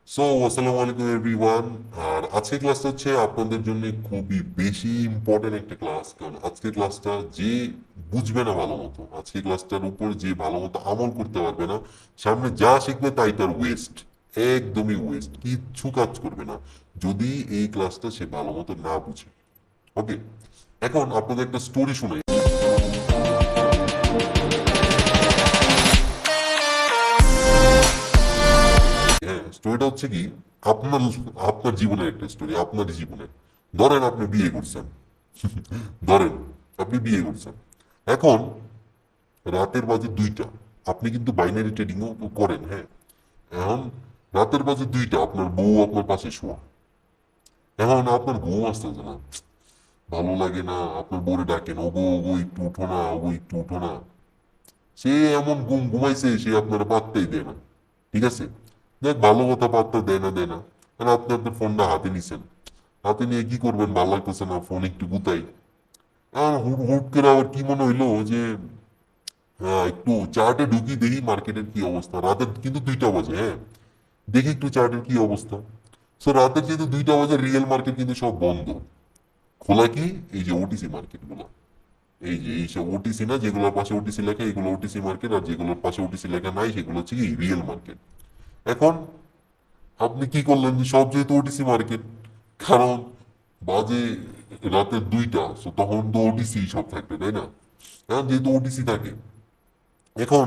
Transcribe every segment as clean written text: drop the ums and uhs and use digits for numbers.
আসসালামু আলাইকুম এভরিওয়ান। আর আজকের ক্লাসটা হচ্ছে আপনাদের জন্য খুবই বেশি ইম্পর্টেন্ট একটা ক্লাস, কারণ আজকের ক্লাসটা যে বুঝবে না ভালো মতো, আজকের ক্লাসটার উপর যে ভালো মতো আমল করতে পারবে না, সামনে যা শিখবে তাই তার ওয়েস্ট, একদমই ওয়েস্ট, কিচ্ছু কাজ করবে না যদি এই ক্লাসটা সে ভালো মতো না বুঝে। ওকে, এখন আপনাদের একটা স্টোরি শোনাই। হ্যাঁ, স্টোরিটা হচ্ছে কি, আপনার আপনার জীবনের একটা স্টোরি, আপনার জীবনের। ধরেন আপনি বিয়ে করছেন, ধরেন আপনি বিয়ে করছেন। এখন রাতের বাজে 2টা, আপনি কিন্তু বাইনারি ট্রেডিংও করেন, হ্যাঁ। এখন রাতের বাজে 2টা, আপনার বউ আপনার পাশে শোয়া। এখন আপনার ঘুম আসতেছে না, ভালো লাগে না, আপনার বউরে ডাকেন, ওগো ওগো একটু উঠো না, ওগো একটু উঠো না। সে এমন ঘুমাইছে, সে আপনার পাত্তাই দেয় না। ঠিক আছে, দেখ ভালো কথা, পাত্তা দেয় না। আর আপনি আপনার ফোনটা হাতে নিছেন, হাতে নিয়ে কি করবেন, ভালো লাগতেছে না, ফোন একটু গুতাই। আর হুট হুট করে আবার কি মনে হইলো যে একটু চার্টে ঢুকি, দেখি মার্কেটের কি অবস্থা। রাতের কিন্তু 2টা বাজে, হ্যাঁ। দেখি একটু চার্টের কি অবস্থা। রাতের যেহেতু 2টা বাজে, রিয়েল মার্কেট কিন্তু সব বন্ধ। খোলা কি, এই যে ওটিসি মার্কেট গুলো, এই যে এইসব ওটিসি না, যেগুলোর পাশে ওটিসি লেখা এগুলো ওটিসি মার্কেট, আর যেগুলোর পাশে ওটিসি লেখা নাই সেগুলো হচ্ছে কি রিয়েল মার্কেট। এখন আপনি কি করলেন, যে সব যেহেতু ওটিসি মার্কেট, কারণ বাজে রাতের 2টা, তখন তো ওটিসি সব থাকবে, তাই না? এখন যেহেতু ওটিসি থাকে, এখন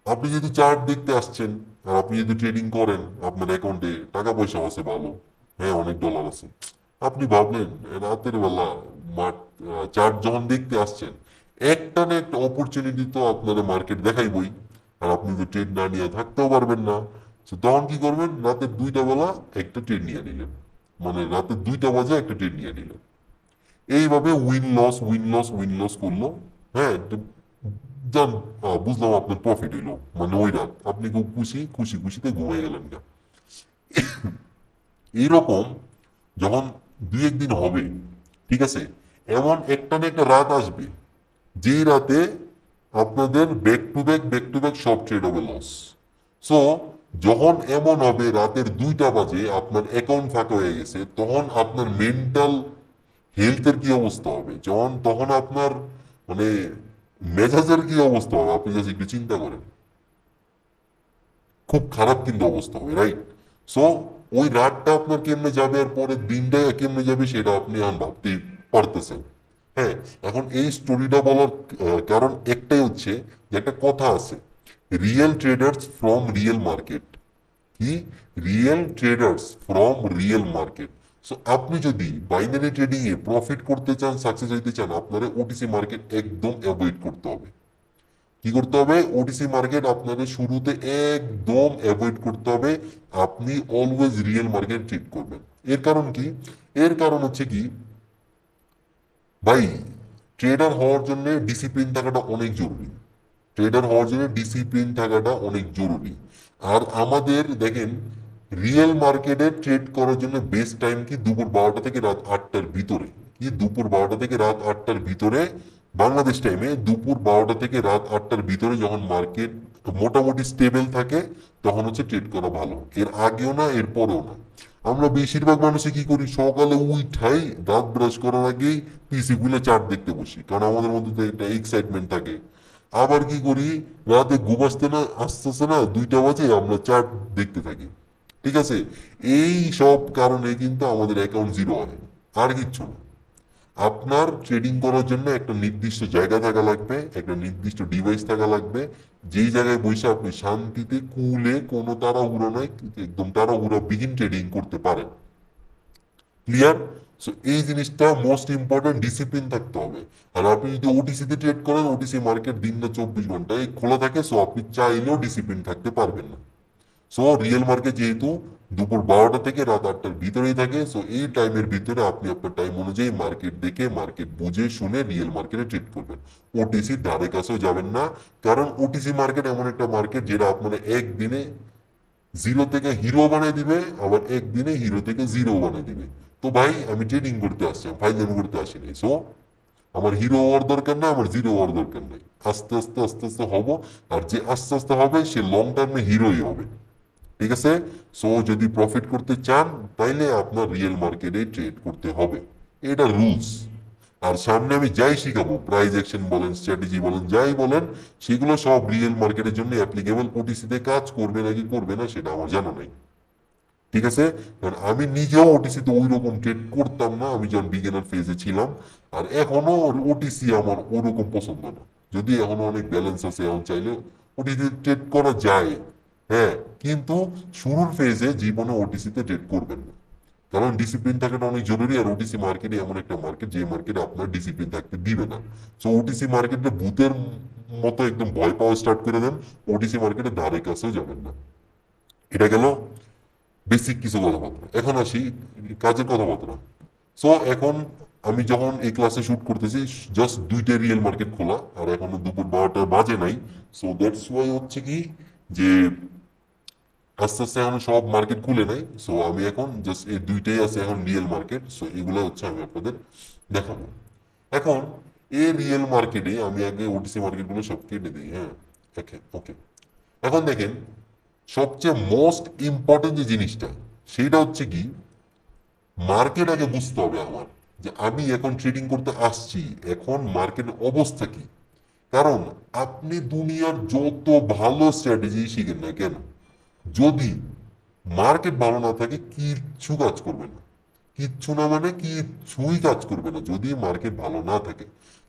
আপনি যেহেতু চার্ট দেখতে আসছেন, আর আপনি যদি ট্রেডিং করেন, আপনার অ্যাকাউন্টে টাকা পয়সা আছে ভালো, হ্যাঁ অনেক ডলার আছে। আপনি ভাবলেন রাতের বেলা চার্ট যখন দেখতে আসছেন, একটা না একটা অপরচুনিটি তো আপনারা মার্কেট দেখাইবই। আর আপনি তো ট্রেড না নিয়ে থাকতেও পারবেন না। তখন কি করবেন, রাতের 2টা বেলা একটা ট্রেড নিয়ে নিলেন, মানে রাতের 2টা বাজে একটা ট্রেড নিয়ে নিলেন। এইভাবে win loss win loss win loss করলো, হ্যাঁ। যান, বুঝলাম আপনার প্রফিট হইলো, মানে ওই রাত আপনি খুব খুশি, খুশি খুশিতে ঘুমিয়ে গেলেন না। এইরকম যখন 2-1 দিন হবে, ঠিক আছে, এমন একটা না একটা রাত আসবে, যেই রাতে আপনাদের ব্যাক টু ব্যাক সব ট্রেড হবে লস। সো যখন এমন হবে রাতের 2টা বাজে আপনার অ্যাকাউন্ট ফাঁকা হয়ে গেছে, তখন আপনার মেন্টাল হেলথের কি অবস্থা হবে, যখন তখন আপনার মানে মেজাজের কি অবস্থা হবে, আপনি যদি একটু চিন্তা করেন। খুব খারাপ কিন্তু অবস্থা হবে, রাইট? সো ওই রাতটা আপনার কেমনে যাবে, আর পরের দিনটা কেমনে যাবে, সেটা আপনি এখন ভাবতে পারতেছেন। হ্যাঁ, এখন এই স্টোরিটা বলার কারণ একটাই হচ্ছে, যে একটা কথা আছে, real traders from real market. কি, real traders from real market. So আপনি যদি বাইনারি ট্রেডিং এ প্রফিট করতে চান, সাকসেস হইতে চান, আপনারা ওটিসি মার্কেট একদম অ্যাভয়েড করতে হবে। কি করতে হবে, ওটিসি মার্কেট আপনাদের শুরুতে একদম অ্যাভয়েড করতে হবে। আপনি অলওয়েজ রিয়েল মার্কেট ট্রেড করবেন। এর কারণ কি, এর কারণ হচ্ছে কি ভাই, ট্রেডার হওয়ার জন্য ডিসিপ্লিন থাকাটা অনেক জরুরি। ট্রেডার হওয়ার জন্য ডিসিপ্লিন থাকাটা অনেক জরুরি। আর আমাদের দেখেন, রিয়েল মার্কেটে ট্রেড করার জন্য বেস্ট টাইম কি, দুপুর 12টা থেকে রাত 8টার ভিতরে। কি, দুপুর 12টা থেকে রাত 8টার ভিতরে, বাংলাদেশ টাইমে দুপুর 12টা থেকে রাত 8টার ভিতরে, যখন মার্কেট মোটামুটি স্টেবল থাকে, তখন হচ্ছে ট্রেড করা ভালো। এর আগেও না, এর পরেও না। আমরা বেশিরভাগ মানুষে কি করি, সকালে উঠাই, দাঁত ব্রাশ করার আগেই পিসি খুলে চার্ট দেখতে বসি, কারণ আমাদের মধ্যে তো একটা এক্সাইটমেন্ট থাকে। আবার কি করি, রাতে ঘুম আসতে না আসতেছে না, 2টা বাজে, আমরা চার্ট দেখতে থাকি। ঠিক আছে, এই সব কারণে কিন্তু আমাদের অ্যাকাউন্ট জিরো হয়, আর কিচ্ছু না। আপনার ট্রেডিং করার জন্য একটা নির্দিষ্ট জায়গা থাকা লাগবে, একটা নির্দিষ্ট ডিভাইস থাকা লাগবে, যেই জায়গায় বসে আপনি শান্তিতে কুলে, কোনো তাড়াহুড়ো নয়, একদম তাড়াহুড়ো বিহীন ট্রেডিং করতে পারেন। ক্লিয়ার? সো এই জিনিসটা মোস্ট ইম্পর্টেন্ট, ডিসিপ্লিন থাকতে হবে। আর আপনি যদি ওটিসি তে ট্রেড করেন, ওটিসি মার্কেট দিন না 24 ঘন্টায় খোলা থাকে, সো আপনি চাইলেও ডিসিপ্লিন থাকতে পারবেন না। সো রিয়েল মার্কেট যেহেতু দুপুর 12টা থেকে রাত 8টার ভিতরেই থাকে, সো এই টাইমের ভিতরে আপনি আপনার টাইম অনুযায়ী মার্কেট দেখে, মার্কেট বুঝে শুনে রিয়েল মার্কেটে ট্রেড করবেন। ওটিসি ধারে কাছেও যাবেন না, কারণ ওটিসি মার্কেট এমন একটা মার্কেট, যেটা আপনারা একদিনে জিরো থেকে হিরো বানিয়ে দিবে, আবার একদিনে হিরো থেকে জিরো বানিয়ে দিবে। তো ভাই, আমি ট্রেডিং করতে আসছি, ফাইনাল করতে আসিনি। সো আমার হিরো হওয়ার দরকার নাই, আমার জিরো হওয়ার দরকার নাই। আস্তে আস্তে আস্তে আস্তে হব, আর যে আস্তে আস্তে হবে সে লং টার্মে হিরোই হবে। ঠিক আছে। সো যদি প্রফিট করতে চান তাইলে আপনার রিয়েল মার্কেটে ট্রেড করতে হবে, এটা রুলস। আর সামনে আমি যাই শিখাবো, প্রাইস অ্যাকশন বলেন, স্ট্র্যাটেজি বলেন, যাই বলেন, সেগুলো সব রিয়েল মার্কেটের জন্য অ্যাপ্লিকেবল। ওটিসিতে কাজ করবে নাকি করবে না সেটা আমার জানা নাই। ঠিক আছে। কারণ আমি নিজেও ওটিসিতে ওই রকম ট্রেড করতাম না আমি যখন বিগিনার ফেজে ছিলাম। আর এখনো ওটিসি আমার ওরকম পছন্দ না, যদি এখনো অনেক ব্যালেন্স আছে, এখন চাইলে ওটিসি ট্রেড করা যায়। হ্যাঁ, কিন্তু শুরুর ফেজে জীবনে ওটিসিতে ট্রেড করবেন না, কারণ ডিসিপ্লিন থাকাটা অনেক জরুরি। আর ওটিসি মার্কেটে এমন একটা মার্কেট যে মার্কেটে আপনার ডিসিপ্লিন থাকতে দিবে না। সো ওটিসি মার্কেটে ভূতের মতো একদম ভয় পাওয়া স্টার্ট করে দেন, ওটিসি মার্কেটে ধারে কাছেও যাবেন না। এটা গেল বেসিক কিছু কথাবার্তা। এখন আসি কাজের কথাবার্তা। সো এখন আমি যখন এই ক্লাসে শুট করতেছি, জাস্ট দুইটা রিয়েল মার্কেট খোলা, আর এখনো দুপুর 12টা বাজে নাই। সো দ্যাটস ওয়াই হচ্ছে কি যে আস্তে আস্তে এখন সব মার্কেট খুলে নাই। সো আমি এখন জাস্ট এই দুইটাই আছে এখন রিয়েল মার্কেট। সো এগুলো হচ্ছে আমি আপনাদের দেখাবো। এখন এই রিয়েল মার্কেটে আমি আগে ওটিসি মার্কেটগুলো সব কেটে দিই। হ্যাঁ, ওকে ওকে। এখন দেখেন, সবচেয়ে মোস্ট ইম্পর্টেন্ট যে জিনিসটা, সেটা হচ্ছে কি, মার্কেট আগে বুঝতে হবে আমার, যে আমি এখন ট্রেডিং করতে আসছি, এখন মার্কেটের অবস্থা কি। কারণ আপনি দুনিয়ার যত ভালো স্ট্র্যাটেজি শিখেন না কেন, যদি মার্কেট ভালো না থাকে কিচ্ছু কাজ করবে না। কিচ্ছু না মানে কিচ্ছুই কাজ করবে না যদি মার্কেট ভালো না থাকে।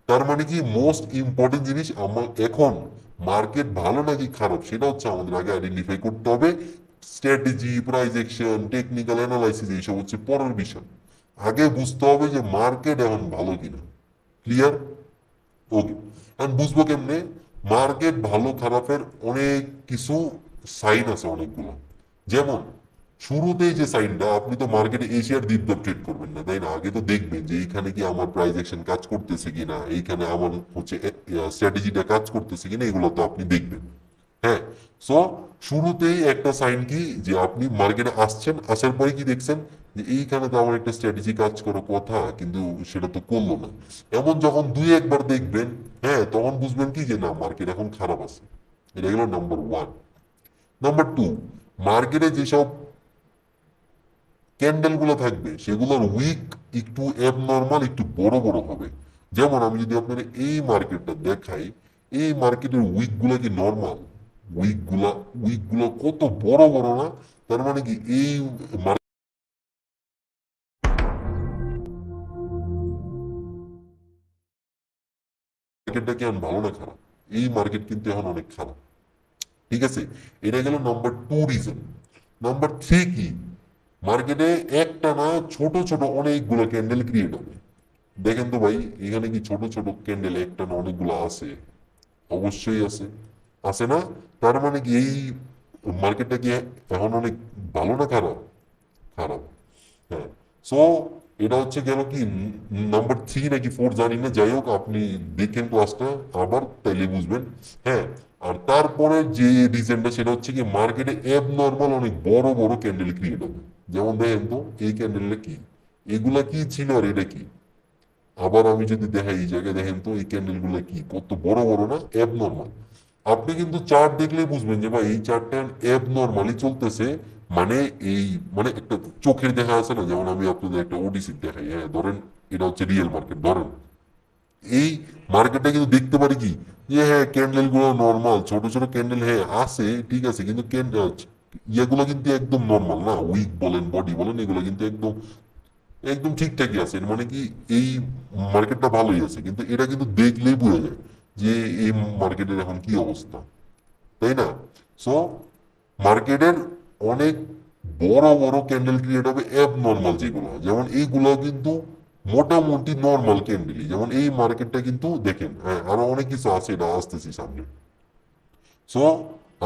তার মানে কি, মোস্ট ইম্পর্টেন্ট জিনিস আমার এখন, মার্কেট ভালো নাকি খারাপ সেটা হচ্ছে আমাদের আগে আইডেন্টিফাই করতে হবে। Strategy, price action, technical analysis এইসব হচ্ছে পরের বিষয়। আগে বুঝতে হবে যে মার্কেট এখন ভালো কিনা। ক্লিয়ার? ওকে। এখন বুঝবো কেমনে? মার্কেট ভালো খারাপের অনেক কিছু সাইন আছে অনেকগুলো। যেমন শুরুতেই যে সাইনটা, আপনি তো মার্কেটে এশিয়ার দ্বীপ ট্রেড করবেন না, তাই না? আগে তো দেখবেন যে এইখানে কি আমার প্রাইস অ্যাকশন কাজ করতেছে কিনা, এইখানে আমার হচ্ছে স্ট্র্যাটেজিটা কাজ করতেছে কিনা, এগুলো তো আপনি দেখবেন। হ্যাঁ। সো শুরুতেই একটা সাইন কি, যে আপনি মার্কেটে আসছেন, আসার পরে কি দেখছেন যে এইখানে তো আমার একটা স্ট্র্যাটেজি কাজ করার কথা, কিন্তু সেটা তো করলো না। এমন যখন দুই একবার দেখবেন, হ্যাঁ, তখন বুঝবেন কি যে না, মার্কেট এখন খারাপ আছে। এটা গেল নাম্বার ওয়ান। নাম্বার টু, মার্কেটে যেসব ক্যান্ডেল গুলো থাকবে সেগুলোর উইক একটু অ্যাবনর্মাল, একটু বড় বড় হবে। যেমন আমি যদি আপনার এই মার্কেটটা দেখাই, এই মার্কেটের উইক গুলা কি নর্মাল? উইক গুলা কত বড় বড় না? তার মানে কি এই মার্কেটটা কি এখন ভালো না খারাপ? এই মার্কেট কিন্তু এখন অনেক খারাপ। ঠিক আছে। এটা গেল number two reason. Number three কি, মার্কেটে একটা না, ছোট ছোট অনেকগুলো ক্যান্ডেল ক্রিয়েট হবে। দেখেন তো ভাই, এখানে কি ছোট ছোট ক্যান্ডেল একটা না অনেকগুলো আছে? অবশ্যই আছে। আছে না? তার মানে কি এই মার্কেটটা কি এখন অনেক ভালো না খারাপ? খারাপ। হ্যাঁ। সো এটা হচ্ছে গেল কি নাম্বার থ্রি নাকি ফোর জানি না, যাই হোক আপনি দেখেন ক্লাসটা আবার, তাইলে বুঝবেন। হ্যাঁ। আর তারপরে যে রিজনটা, সেটা হচ্ছে কি মার্কেটে অ্যাব নর্মাল অনেক বড় বড় ক্যান্ডেল ক্রিয়েট হবে। যেমন দেখেন তো এই ক্যান্ডেলটা কি, এগুলা কি ছিল আর এটা কি। আবার আমি যদি দেখাই এই জায়গায়, দেখেন তো এই ক্যান্ডেল গুলো কি কত বড় বড় না, অ্যাব নর্মাল। আপনি কিন্তু চার্ট দেখলেই বুঝবেন যে ভাই এই চার্টটা অ্যাব নর্মালি চলতেছে। মানে এই, মানে একটা চোখের দেখা আছে না, যেমন আমি আপনাদের একটা ওডিসি দেখাই, হ্যাঁ ধরেন এটা হচ্ছে রিয়েল মার্কেট ধরেন, এই মার্কেটটা কিন্তু দেখতে পারি কি, যে হ্যাঁ ক্যান্ডেল গুলো নর্মাল, ছোট ছোট ক্যান্ডেল হ্যাঁ আছে, ঠিক আছে, কিন্তু ইয়েগুলো কিন্তু একদম নর্মাল না, উইক বলেন বডি বলেন, এগুলো কিন্তু একদম একদম ঠিকঠাকই আছে। এর মানে কি এই মার্কেটটা ভালোই আছে, কিন্তু এটা কিন্তু দেখলেই বোঝা যায় যে এই মার্কেটের এখন কি অবস্থা, তাই না? সো মার্কেটের অনেক বড় বড় ক্যান্ডেল ক্রিয়েট হবে অ্যাব নর্মাল যেগুলো, যেমন এইগুলো কিন্তু মোটামুটি নর্মাল ক্যান্ডেলই। যেমন এই মার্কেটটা কিন্তু দেখেন, হ্যাঁ আরো অনেক কিছু আছে, এটা আসতেছি সামনে। সো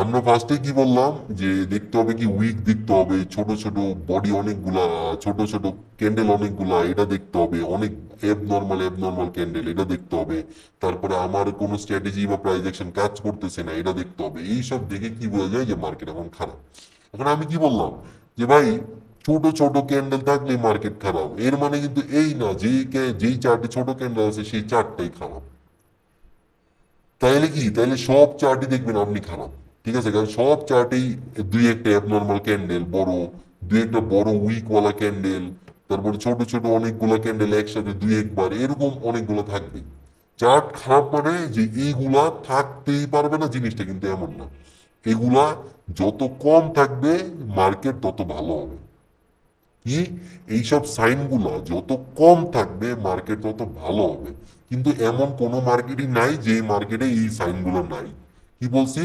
আমরা ফার্স্টে কি বললাম, যে দেখতে হবে কি উইক দেখতে হবে, ছোট ছোট বডি অনেকগুলা, ছোট ছোট ক্যান্ডেল অনেকগুলা, এটা দেখতে হবে। অনেক অ্যাবনর্মাল ক্যান্ডেল, এটা দেখতে হবে। তারপরে আমার কোনো স্ট্র্যাটেজি বা প্রাইস অ্যাকশন কাজ করতেছে না, এটা দেখতে হবে। এইসব দেখে কি বোঝা যায় যে মার্কেট এখন খারাপ। এখন আমি কি বললাম, যে ভাই ছোট ছোট ক্যান্ডেল থাকলে মার্কেট খারাপ, এর মানে কিন্তু এই না যেই চারটে ছোট ক্যান্ডেল আছে সেই চারটাই খারাপ। তাইলে কি, তাইলে সব চার্টই দেখবেন আপনি খারাপ? ঠিক আছে, কারণ সব চার্টেই দুই একটা অ্যাবনর্মাল ক্যান্ডেল বড়, দুই একটা বড় উইকওয়ালা ক্যান্ডেল, তারপরে ছোট ছোট অনেকগুলো ক্যান্ডেল একসাথে দুই একবার এরকম অনেকগুলো থাকবে। চার্ট খারাপ মানে যে এইগুলা থাকতেই পারবে না জিনিসটা কিন্তু এমন না। এগুলা যত কম থাকবে মার্কেট তত ভালো হবে। কি, এইসব সাইনগুলা যত কম থাকবে মার্কেট তত ভালো হবে। কিন্তু এমন কোনো মার্কেটই নাই যে মার্কেটে এই সাইনগুলো নাই। কি বলছি,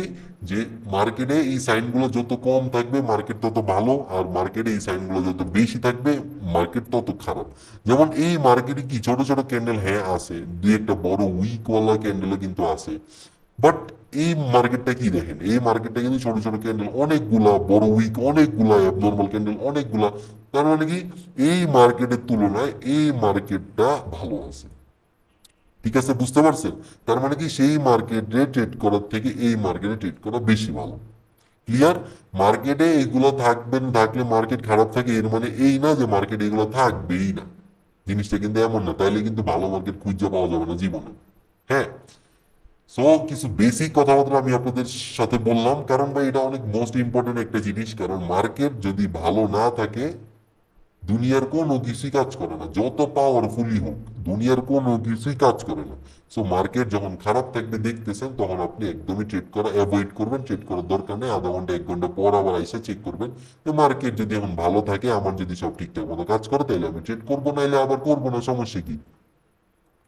যে মার্কেটে এই সাইনগুলো যত কম থাকবে মার্কেট তত ভালো, আর মার্কেটে এই সাইনগুলো যত বেশি থাকবে মার্কেট তত খারাপ। যেমন এই মার্কেটে কি ছোট ছোট ক্যান্ডেল হ্যাঁ আছে, দুই একটা বড় উইকওয়ালা ক্যান্ডেলও কিন্তু আছে, বাট এই মার্কেটটা কি দেখেন, এই মার্কেটটা কিন্তু ছোট ছোট ক্যান্ডেল অনেকগুলা, বড় উইক অনেকগুলা, নর্মাল ক্যান্ডেল অনেকগুলা। তার মানে কি, এই মার্কেটের তুলনায় এই মার্কেটটা ভালো আছে। ঠিক আছে, বুঝতে পারছেন? তার মানে কি, সেই মার্কেটে ট্রেড করার থেকে এই মার্কেটে ট্রেড করা বেশি ভালো। ক্লিয়ার? মার্কেটে এগুলো থাকবেন, থাকলে মার্কেট খারাপ থাকে এর মানে এই না যে মার্কেটে এগুলো থাকবেই না। জিনিসটা কিন্তু এমন না, তাইলে কিন্তু ভালো মার্কেট খুঁজে পাওয়া যাবে না জীবনে। হ্যাঁ, সো কিছু বেসিক কথাবার্তা আমি আপনাদের সাথে বললাম, কারণ ভাই এটা অনেক মোস্ট ইম্পর্টেন্ট একটা জিনিস। কারণ মার্কেট যদি ভালো না থাকে দুনিয়ার কোনো কিছুই কাজ করে না, যত পাওয়ারফুলই হোক দুনিয়ার কোনো কিছুই কাজ করে না। সো মার্কেট যখন খারাপ থাকবে দেখতেছেন, তখন আপনি একদমই ট্রেড করা অ্যাভয়েড করবেন। ট্রেড করার দরকার নেই, আধা ঘন্টা এক ঘন্টা পর আবার এসে চেক করবেন যে মার্কেট যদি এখন ভালো থাকে, আমার যদি সব ঠিকঠাক মতো কাজ করে, তাহলে আমি ট্রেড করবো, নাইলে আবার করবো না, সমস্যা কি?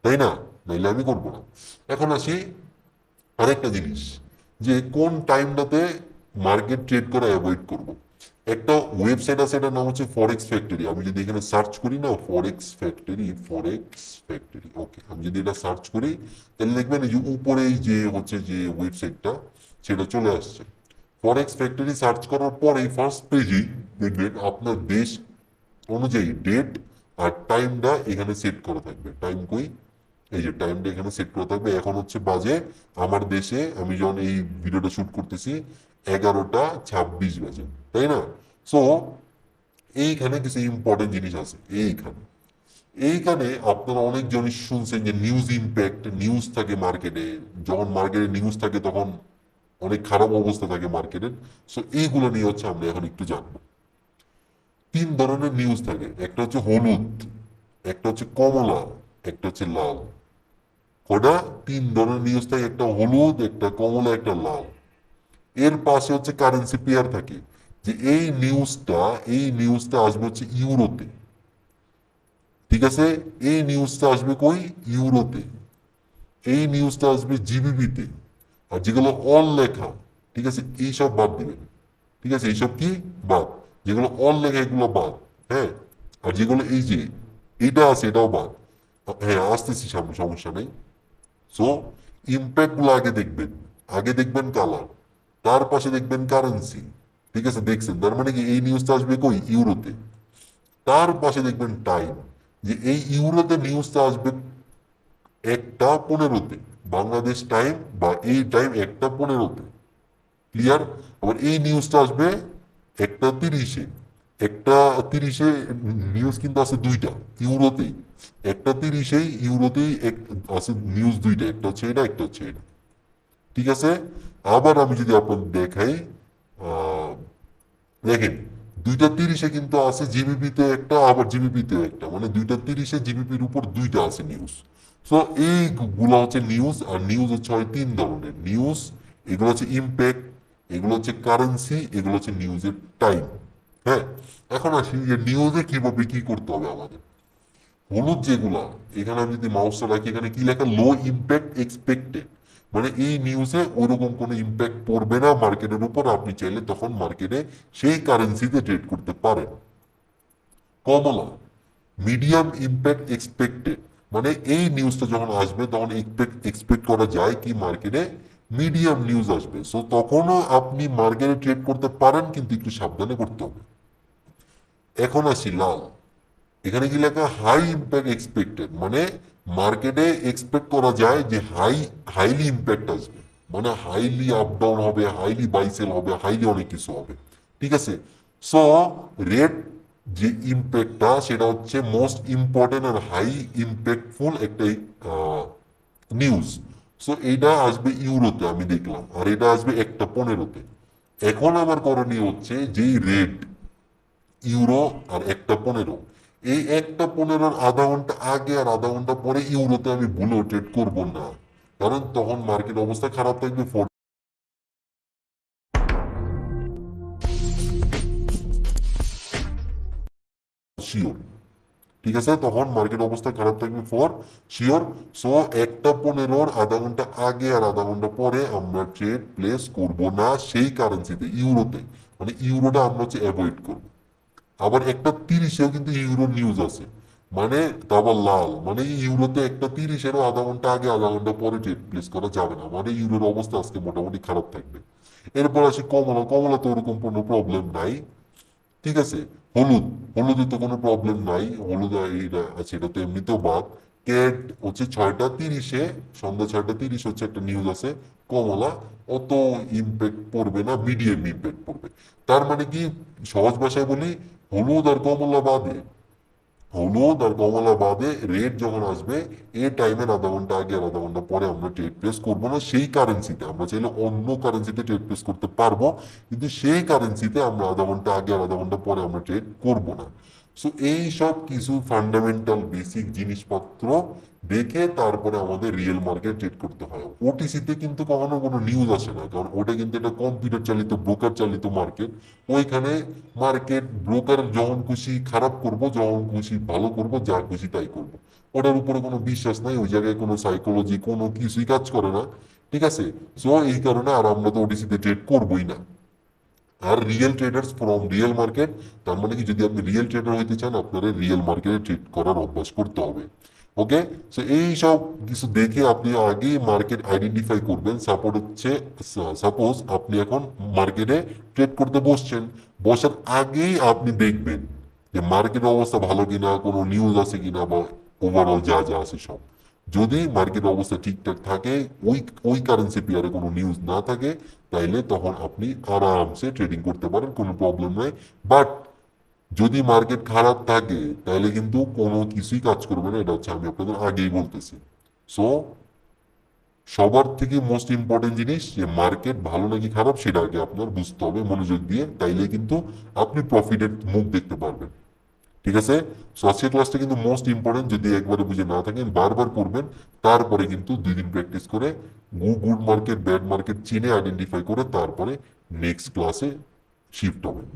তাই না? নাইলে আমি করবো না। এখন আসি আরেকটা জিনিস, যে কোন টাইমটাতে মার্কেট ট্রেড করা অ্যাভয়েড করব। একটা ওয়েবসাইট আছে, এটার নাম হচ্ছে ফরেক্স ফ্যাক্টরি। আমি যদি এখানে সার্চ করি না, ফরেক্স ফ্যাক্টরি, ফরেক্স ফ্যাক্টরি, ওকে, আমি যদি এটা সার্চ করি তাহলে দেখবেন এই যে উপরে এই যে হচ্ছে যে ওয়েবসাইটটা, সেটা চলে আসছে। ফরেক্স ফ্যাক্টরি সার্চ করার পর এই ফার্স্ট পেজেই দেখবেন আপনার দেশ অনুযায়ী ডেট আর টাইমটা এখানে সেট করা থাকবে। টাইম কই, এই যে টাইমটা এখানে সেট করা থাকবে। এখন হচ্ছে বাজে আমার দেশে, আমি যখন এই ভিডিওটা শুট করতেছি 11টা 26 বাজে, তাই না? সো এইখানে কিছু ইম্পর্টেন্ট জিনিস আছে। এইখানে এইখানে আপনারা অনেকজনই শুনছেন যে নিউজ ইম্প্যাক্ট, নিউজ থাকে মার্কেটে। যখন মার্কেটে নিউজ থাকে তখন অনেক খারাপ অবস্থা থাকে মার্কেটের। সো এইগুলো নিয়ে হচ্ছে আমরা এখন একটু জানবো। তিন ধরনের নিউজ থাকে, একটা হচ্ছে হলুদ, একটা হচ্ছে কমলা, একটা হচ্ছে লাল। কটা? তিন ধরনের নিউজ থাকে, একটা হলুদ, একটা কমলা, একটা লাল। এর পাশে হচ্ছে কারেন্সি পেয়ার থাকে, যে এই নিউজটা আসবে হচ্ছে ইউরোতে। ঠিক আছে, এই নিউজটা আসবে কই? ইউরোতে। এই নিউজটা আসবে জিবিপিতে। আর যেগুলো অল লেখা, ঠিক আছে, এইসব বাদ দিবেন। ঠিক আছে, এইসব কি বাদ, যেগুলো অল লেখা এগুলো বাদ। হ্যাঁ, আর যেগুলো এই যে এটা আছে এটাও বাদ। হ্যাঁ, আসতেছি সামনে, সমস্যা নেই। সো ইম্প্যাক্ট গুলো আগে দেখবেন। আগে দেখবেন কালার, তার পাশে দেখবেন কারেন্সি। ঠিক আছে, দেখছেন? তার মানে কি, এই নিউজটা আসবে কই? ইউরোতে। তার পাশে দেখবেন টাইম, যে এই ইউরোতে নিউজটা আসবে 1টা 15-তে, বাংলাদেশ টাইম বা এই টাইম 1টা 15-তে। ক্লিয়ার? আবার এই নিউজটা আসবে 1টা 30-এ। 1টা 30-এ নিউজ কিন্তু আছে দুইটা ইউরোতেই। 1টা 30-এই ইউরোতেই আছে নিউজ দুইটা, একটা হচ্ছে এটা, একটা হচ্ছে এটা। ঠিক আছে, আবার আমি যদি আপনাদের দেখাই, আহ, দেখেন 2টা 30-এ কিন্তু আছে জিবিপিতে একটা, আবার জিবিপিতে একটা, মানে 2টা 30-এ জিবিপির উপর দুইটা আছে নিউজ। সো এইগুলো হচ্ছে নিউজ। আর নিউজ হচ্ছে হয় তিন ধরনের নিউজ। এগুলো হচ্ছে ইম্প্যাক্ট, এগুলো হচ্ছে কারেন্সি, এগুলো হচ্ছে নিউজের টাইম। হ্যাঁ, এখন আসি যে নিউজে কিভাবে কি করতে হবে আমাদের। হলুদ যেগুলা, এখানে আমি যদি মাউসটা রাখি, এখানে কি লেখা? লো ইম্প্যাক্ট এক্সপেক্টেড। মানে এই নিউজে ওইরকম কোনো ইম্প্যাক্ট পড়বে না মার্কেটের উপর, আপনি চাইলে তখন মার্কেটে সেই কারেন্সিতে ট্রেড করতে পারেন। কমলা, মিডিয়াম ইম্প্যাক্ট এক্সপেক্টেড। মানে এই নিউজটা যখন আসবে তখন এক্সপেক্ট করা যায় কি মার্কেটে মিডিয়াম নিউজ আসবে। সো তখনও আপনি মার্কেটে ট্রেড করতে পারেন, কিন্তু একটু সাবধানে করতে হবে। এখন আসি লাল, এখানে কি লেখা? High impact expected. মানে মার্কেটে এক্সপেক্ট করা যায় যে হাইলি ইম্প্যাক্ট আসবে, মানে হাইলি আপ ডাউন হবে, হাইলি বাই সেল হবে, হাইলি অনেক কিছু হবে। ঠিক আছে, সো রেড যে ইম্প্যাক্টটা সেটা হচ্ছে মোস্ট ইম্পর্টেন্ট আর হাই ইম্প্যাক্টফুল একটা নিউজ। সো এইটা আসবে ইউরোতে আমি দেখলাম, আর এটা আসবে 1:15-তে। এখন আমার করণীয় হচ্ছে যেই রেট ইউরো আর 1:15, এই 1:15-র আধা ঘন্টা আগে আর আধা ঘন্টা পরে ইউরোতে আমি ভুলেও ট্রেড করবো না, কারণ তখন মার্কেট অবস্থা খারাপ থাকবে ফর শিওর। ঠিক আছে, তখন মার্কেট অবস্থা খারাপ থাকবে ফর শিওর। সো 1:15-র আধা ঘন্টা আগে আর আধা ঘন্টা পরে আমরা ট্রেড প্লেস করব না সেই কারেন্সিতে, ইউরোতে। মানে ইউরোটা আমরা হচ্ছে অ্যাভয়েড করবো। আবার 1:30-এও কিন্তু ইউরো নিউজ আছে, মানে দাবার লাল, মানে ইউরোতে 1:30-এরও আধা ঘন্টা আগে আধা ঘন্টা পরে ট্রেড প্লেস করা যাবে না, মানে ইউরোর অবস্থা আজকে মোটামুটি খারাপ থাকবে। এরপর আসি কমলা, কমলা তো ওরকম কোনো প্রবলেম নাই। ঠিক আছে, হলুদ, হলুদে তো কোনো প্রবলেম নাই, হলুদ এইটা আছে, এটা তো এমনিতেও বাদ। ক্যাট হচ্ছে 6:30-এ, সন্ধ্যা 6:30 হচ্ছে একটা নিউজ আছে। কমলা অত ইম্প্যাক্ট পড়বে না, মিডিয়াম ইম্প্যাক্ট পড়বে। তার মানে কি, সহজ ভাষায় বলি, হলুদ আর কমলা বাদে, হলুদ আর কমলা বাদে রেড যখন আসবে, এই টাইমের আধা ঘন্টা আগে আর আধা ঘন্টা পরে আমরা ট্রেড প্লেস করবো না সেই কারেন্সিতে। আমরা চাইলে অন্য কারেন্সিতে ট্রেড প্লেস করতে পারবো, কিন্তু সেই কারেন্সিতে আমরা আধা ঘন্টা আগে আর আধা ঘন্টা পরে আমরা ট্রেড করবো না। সো এই সব কিছু ফান্ডামেন্টাল বেসিক জিনিসপত্র দেখে তারপরে আমাদের রিয়েল মার্কেট ট্রেড করতে হয়। ওটিসিতে কিন্তু কখনো কোনো নিউজ আসে না, কারণ ওটা কিন্তু একটা কম্পিউটার চালিত, ব্রোকার চালিত মার্কেট। ওইখানে মার্কেট ব্রোকার যখন খুশি খারাপ করব, যখন খুশি ভালো করব, যা খুশি তাই করব। ওটার উপরে কোনো বিশ্বাস নাই, ওই জায়গায় কোনো সাইকোলজি কোনো কিছুই কাজ করে না। ঠিক আছে, সো এই কারণে আর আমরা তো ওটিসিতে ট্রেড করবোই না। আর real traders from real market, তার মানে কি, যদি আপনি রিয়েল ট্রেডার হইতে চান আপনার রিয়েল মার্কেটে ট্রেড করার অভ্যাস করতে হবে। ওকে, সো এই সব কিছু দেখে আপনি আগেই মার্কেট আইডেন্টিফাই করবেন। সাপোর্ট হচ্ছে, সাপোজ আপনি এখন মার্কেটে ট্রেড করতে বসছেন, বসার আগেই আপনি দেখবেন যে মার্কেটের অবস্থা ভালো কিনা, কোনো নিউজ আছে কিনা, বা ওভারঅল যা যা আছে সব। যদি মার্কেট অবস্থা ঠিকঠাক থাকে, ওই ওই কারেন্সি পেয়ারে কোনো নিউজ না থাকে, তাইলে তখন আপনি আরামসে ট্রেডিং করতে পারেন, কোনো প্রবলেম নাই। বাট যদি মার্কেট খারাপ থাকে তাহলে কিন্তু কোনো কিছুই কাজ করবে না, এটা হচ্ছে আমি আপনাদের আগেই বলতেছি। সো সবার থেকে মোস্ট ইম্পর্টেন্ট জিনিস যে মার্কেট ভালো নাকি খারাপ সেটা আগে আপনার বুঝতে হবে মনোযোগ দিয়ে, তাইলে কিন্তু আপনি প্রফিটের মুখ দেখতে পারবেন। ঠিক আছে, সো আজকের ক্লাসটা কিন্তু মোস্ট ইম্পর্টেন্ট, যদি একবারে বুঝে না থাকেন বারবার করবেন, তারপরে কিন্তু 2 দিন প্র্যাকটিস করে গুড মার্কেট ব্যাড মার্কেট চিনে আইডেন্টিফাই করে তারপরে নেক্সট ক্লাসে শিফট হবেন।